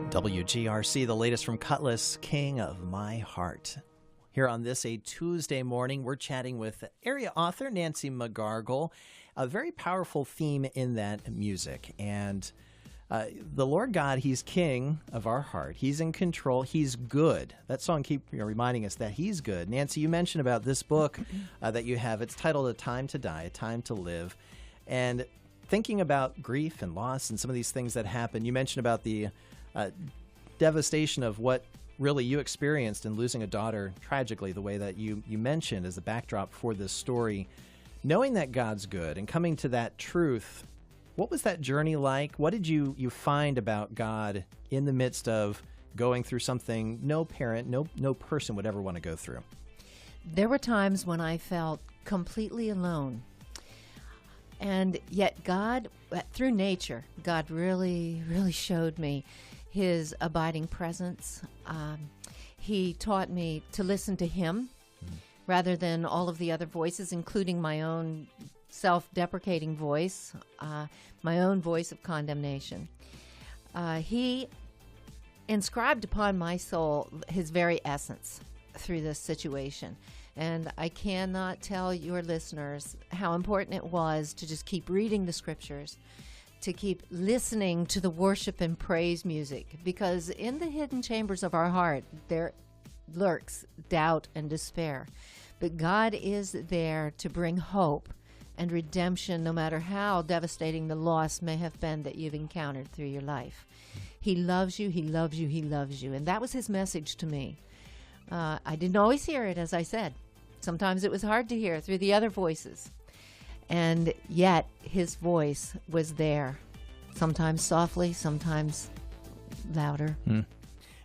WGRC, the latest from Cutlass, King of My Heart. Here on this, a Tuesday morning, we're chatting with area author Nancy Magargle. A very powerful theme in that music. And the Lord God, He's King of our heart. He's in control. He's good. That song keeps reminding us that He's good. Nancy, you mentioned about this book that you have. It's titled A Time to Die, A Time to Live. And thinking about grief and loss and some of these things that happen, you mentioned about the devastation of what really you experienced in losing a daughter tragically, the way that you mentioned as the backdrop for this story. Knowing that God's good and coming to that truth, what was that journey like? What did you find about God in the midst of going through something no parent, no person would ever want to go through? There were times when I felt completely alone. And yet God, through nature, God really, really showed me His abiding presence. He taught me to listen to Him rather than all of the other voices, including my own self-deprecating voice, my own voice of condemnation. He inscribed upon my soul His very essence through this situation. And I cannot tell your listeners how important it was to just keep reading the scriptures, to keep listening to the worship and praise music, because in the hidden chambers of our heart, there lurks doubt and despair. But God is there to bring hope and redemption, no matter how devastating the loss may have been that you've encountered through your life. He loves you, He loves you, He loves you. And that was His message to me. I didn't always hear it, as I said. Sometimes it was hard to hear through the other voices. And yet His voice was there, sometimes softly, sometimes louder.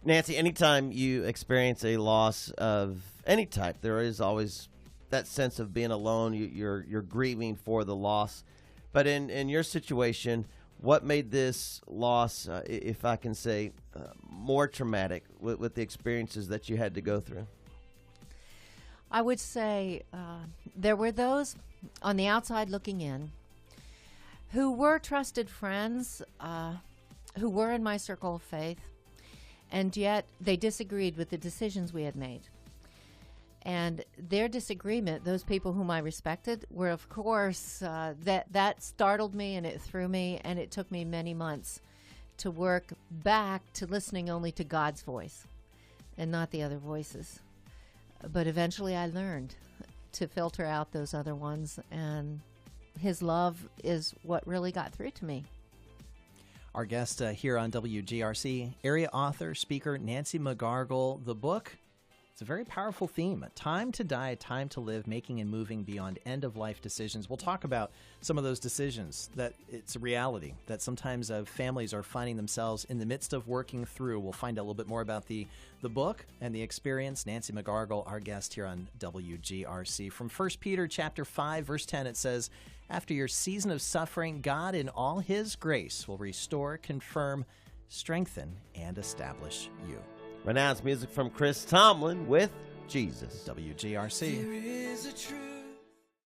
Nancy, anytime you experience a loss of any type, there is always that sense of being alone. You're grieving for the loss. But in your situation, what made this loss, if I can say, more traumatic with the experiences that you had to go through? I would say there were those on the outside looking in who were trusted friends, who were in my circle of faith, and yet they disagreed with the decisions we had made. And their disagreement, those people whom I respected, were, of course, that startled me and it threw me, and it took me many months to work back to listening only to God's voice and not the other voices. But eventually I learned to filter out those other ones, and His love is what really got through to me. Our guest here on WGRC, area author, speaker Nancy Magargle. The book, it's a very powerful theme. A time to die, a time to live, making and moving beyond end-of-life decisions. We'll talk about some of those decisions, that it's a reality, that sometimes families are finding themselves in the midst of working through. We'll find out a little bit more about the book and the experience. Nancy Magargle, our guest here on WGRC. From 1 Peter chapter 5, verse 10, it says, "After your season of suffering, God in all His grace will restore, confirm, strengthen, and establish you." Right now it's music from Chris Tomlin with Jesus. WGRC. There is a truth